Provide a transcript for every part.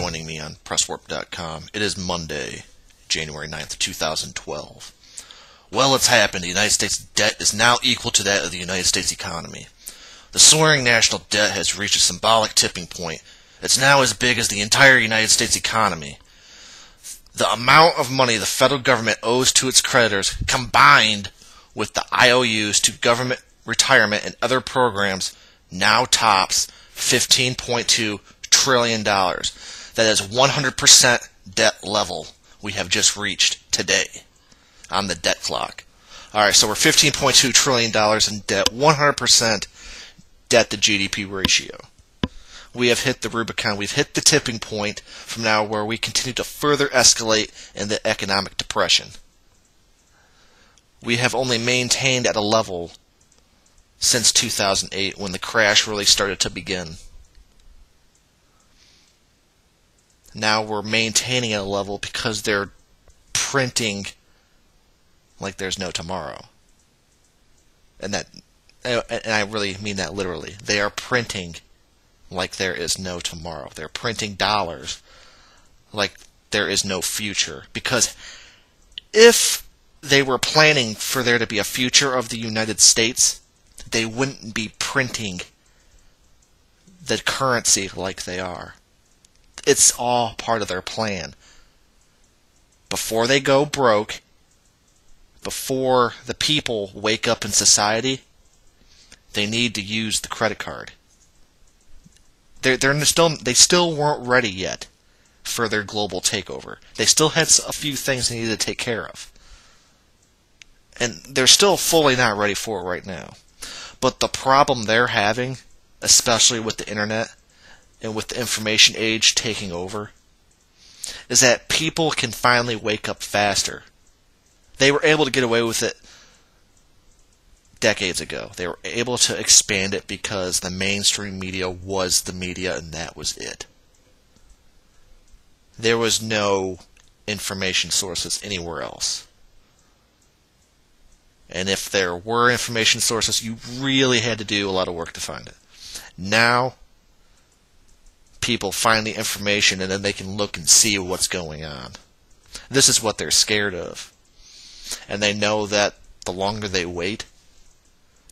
joining me on presswarp.com. It is Monday, January 9th, 2012. Well, it's happened. The United States debt is now equal to that of the United States economy. The soaring national debt has reached a symbolic tipping point. It's now as big as the entire United States economy. The amount of money the federal government owes to its creditors, combined with the IOUs to government retirement and other programs, now tops $15.2 trillion. That is 100% debt level we have just reached today on the debt clock. Alright, so we're $15.2 trillion in debt, 100% debt to GDP ratio. We have hit the Rubicon, we've hit the tipping point from now where we continue to further escalate in the economic depression. We have only maintained at a level since 2008 when the crash really started to begin. Now we're maintaining at a level because they're printing like there's no tomorrow. And I really mean that literally. They are printing like there is no tomorrow. They're printing dollars like there is no future. Because if they were planning for there to be a future of the United States, they wouldn't be printing the currency like they are. It's all part of their plan. Before they go broke, before the people wake up in society, they need to use the credit card. They still weren't ready yet for their global takeover. They still had a few things they needed to take care of. And they're still fully not ready for it right now. But the problem they're having, especially with the internet and with the information age taking over, is that people can finally wake up faster. They were able to get away with it decades ago. They were able to expand it because the mainstream media was the media and that was it. There was no information sources anywhere else. And if there were information sources, you really had to do a lot of work to find it. Now, people find the information and then they can look and see what's going on. This is what they're scared of. And they know that the longer they wait,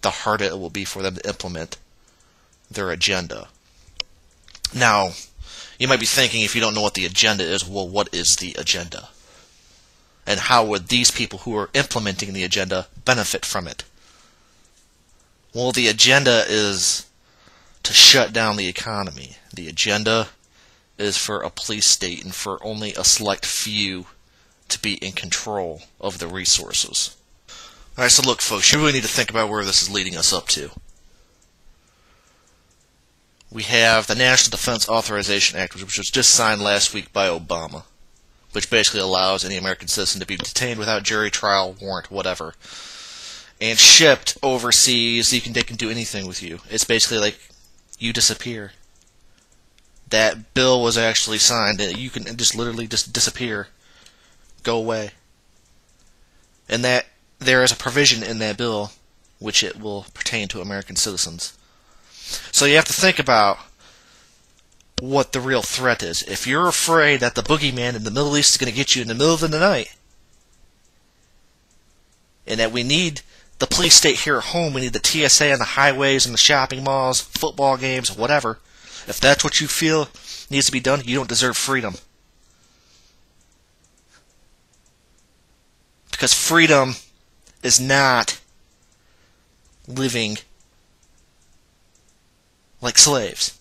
the harder it will be for them to implement their agenda. Now, you might be thinking, if you don't know what the agenda is, well, what is the agenda? And how would these people who are implementing the agenda benefit from it? Well, the agenda is to shut down the economy. The agenda is for a police state and for only a select few to be in control of the resources. Alright, so look folks, you really need to think about where this is leading us up to. We have the National Defense Authorization Act, which was just signed last week by Obama, which basically allows any American citizen to be detained without jury, trial, warrant, whatever, and shipped overseas. They can do anything with you. It's basically like you disappear. That bill was actually signed, and you can just literally just disappear. Go away. And that there is a provision in that bill which it will pertain to American citizens. So you have to think about what the real threat is. If you're afraid that the boogeyman in the Middle East is going to get you in the middle of the night, and that we need the police state here at home, we need the TSA on the highways and the shopping malls, football games, whatever, if that's what you feel needs to be done, you don't deserve freedom. Because freedom is not living like slaves.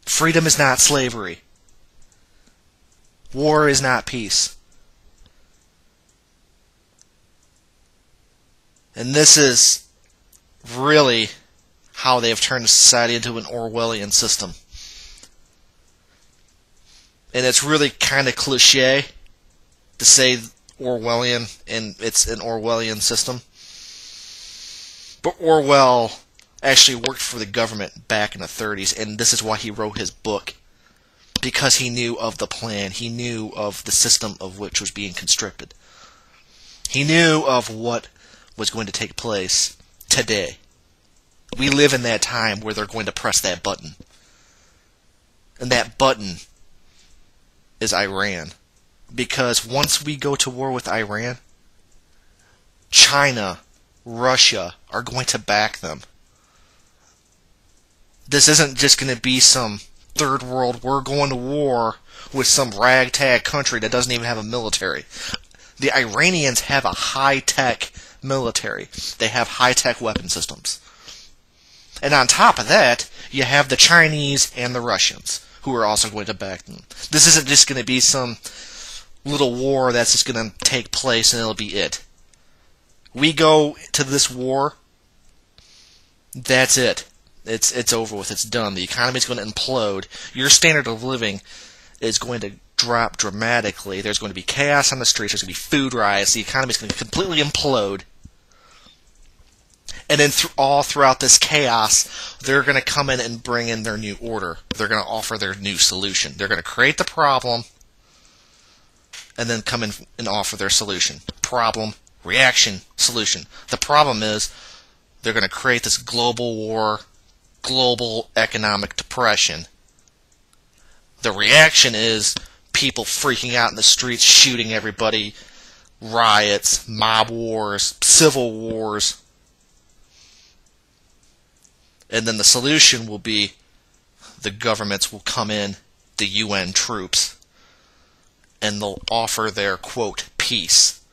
Freedom is not slavery. War is not peace. And this is really how they have turned society into an Orwellian system. And it's really kind of cliche to say Orwellian, and it's an Orwellian system. But Orwell actually worked for the government back in the 30s, and this is why he wrote his book. Because he knew of the plan. He knew of the system of which was being constructed. He knew of what was going to take place today. We live in that time where they're going to press that button. And that button is Iran. Because once we go to war with Iran, China, Russia are going to back them. This isn't just going to be some third world, we're going to war with some ragtag country that doesn't even have a military. The Iranians have a high-tech military. They have high-tech weapon systems. And on top of that, you have the Chinese and the Russians, who are also going to back them. This isn't just going to be some little war that's just going to take place and it'll be it. We go to this war, that's it. It's over with. It's done. The economy's going to implode. Your standard of living is going to drop dramatically. There's going to be chaos on the streets. There's going to be food riots. The economy's going to completely implode. And then all throughout this chaos, they're going to come in and bring in their new order. They're going to offer their new solution. They're going to create the problem and then come in and offer their solution. Problem, reaction, solution. The problem is they're going to create this global war, global economic depression. The reaction is people freaking out in the streets, shooting everybody, riots, mob wars, civil wars. And then the solution will be the governments will come in, the UN troops, and they'll offer their, quote, peace.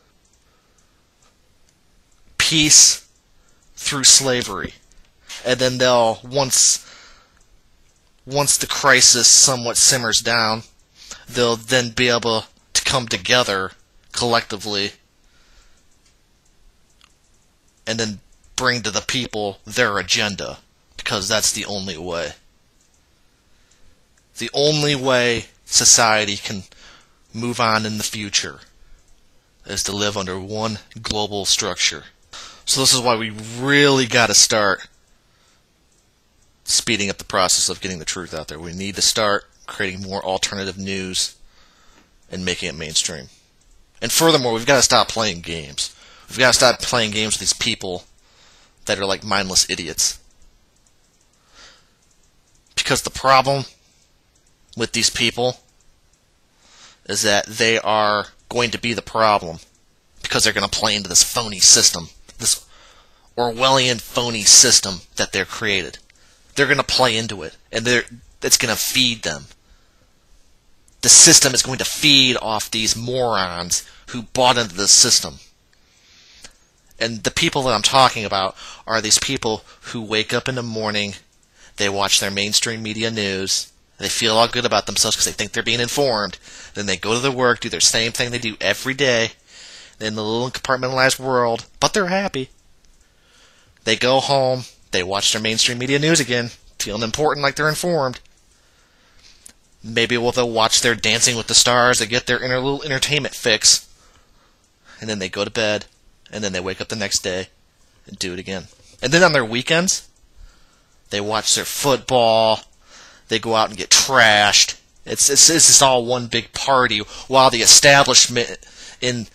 Peace through slavery. And then they'll, once the crisis somewhat simmers down, they'll then be able to come together collectively and then bring to the people their agenda, because that's the only way. The only way society can move on in the future is to live under one global structure. So this is why we really got to start speeding up the process of getting the truth out there. We need to start creating more alternative news and making it mainstream. And furthermore, we've got to stop playing games. We've got to stop playing games with these people that are like mindless idiots. Because the problem with these people is that they are going to be the problem because they're going to play into this phony system, this Orwellian phony system that they're created. They're going to play into it, and it's going to feed them. The system is going to feed off these morons who bought into the system. And the people that I'm talking about are these people who wake up in the morning, they watch their mainstream media news, they feel all good about themselves because they think they're being informed, then they go to their work, do their same thing they do every day in the little compartmentalized world, but they're happy. They go home, they watch their mainstream media news again, feeling important like they're informed. Maybe they'll watch their Dancing with the Stars, they get their little entertainment fix, and then they go to bed, and then they wake up the next day and do it again. And then on their weekends, they watch their football, they go out and get trashed. It's just all one big party, while the establishment in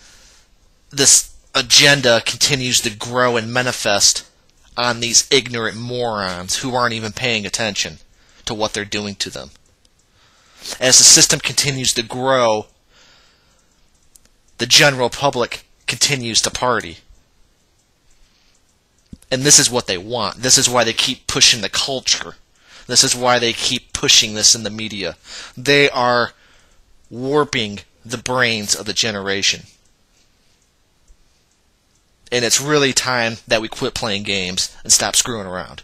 this agenda continues to grow and manifest on these ignorant morons who aren't even paying attention to what they're doing to them. As the system continues to grow, the general public continues to party. And this is what they want. This is why they keep pushing the culture. This is why they keep pushing this in the media. They are warping the brains of the generation. And it's really time that we quit playing games and stop screwing around.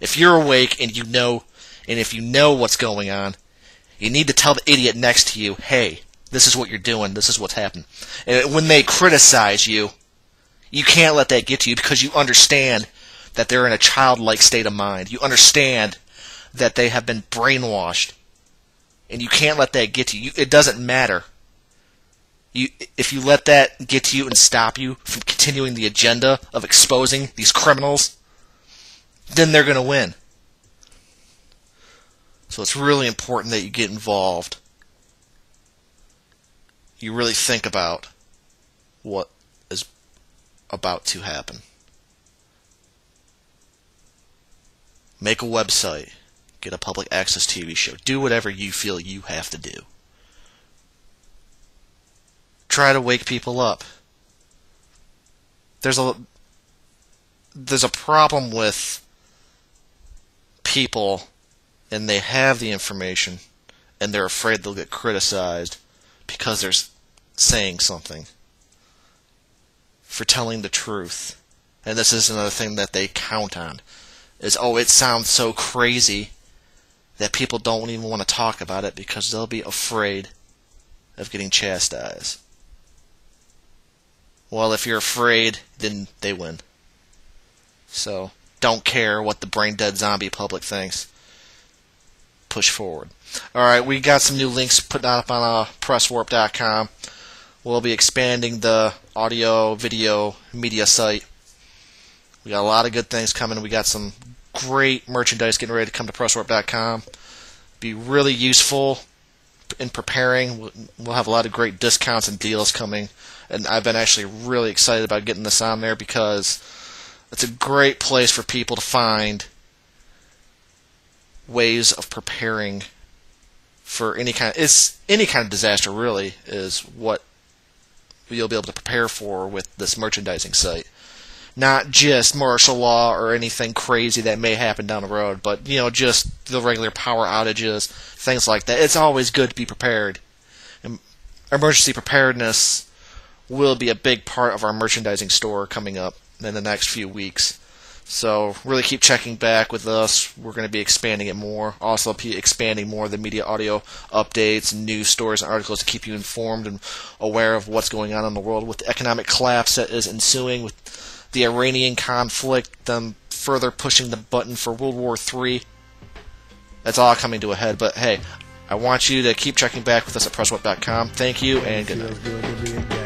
If you're awake and if you know what's going on, you need to tell the idiot next to you, hey, this is what you're doing, this is what's happened. And when they criticize you, you can't let that get to you because you understand that they're in a childlike state of mind. You understand that they have been brainwashed. And you can't let that get to you. It doesn't matter. If you let that get to you and stop you from continuing the agenda of exposing these criminals, then they're going to win. So it's really important that you get involved. You really think about what is about to happen. Make a website. Get a public access TV show. Do whatever you feel you have to do. Try to wake people up. There's a problem with people, and they have the information, and they're afraid they'll get criticized because they're saying something, for telling the truth. And this is another thing that they count on, is, oh, it sounds so crazy that people don't even want to talk about it because they'll be afraid of getting chastised. Well, if you're afraid, then they win. So, don't care what the brain-dead zombie public thinks. Push forward. Alright, we got some new links put up on presswarp.com. We'll be expanding the audio, video, media site. We got a lot of good things coming. We got some great merchandise getting ready to come to presswarp.com. Be really useful in preparing. We'll have a lot of great discounts and deals coming. And I've been actually really excited about getting this on there because it's a great place for people to find ways of preparing for any kind of disaster. Really is what you'll be able to prepare for with this merchandising site. Not just martial law or anything crazy that may happen down the road, but just the regular power outages, things like that. It's always good to be prepared. And emergency preparedness will be a big part of our merchandising store coming up in the next few weeks. So really keep checking back with us. We're going to be expanding it more. Also be expanding more of the media audio updates, news stories, and articles to keep you informed and aware of what's going on in the world with the economic collapse that is ensuing, with the Iranian conflict, them further pushing the button for World War III. That's all coming to a head. But hey, I want you to keep checking back with us at presswarp.com. Thank you, and good night.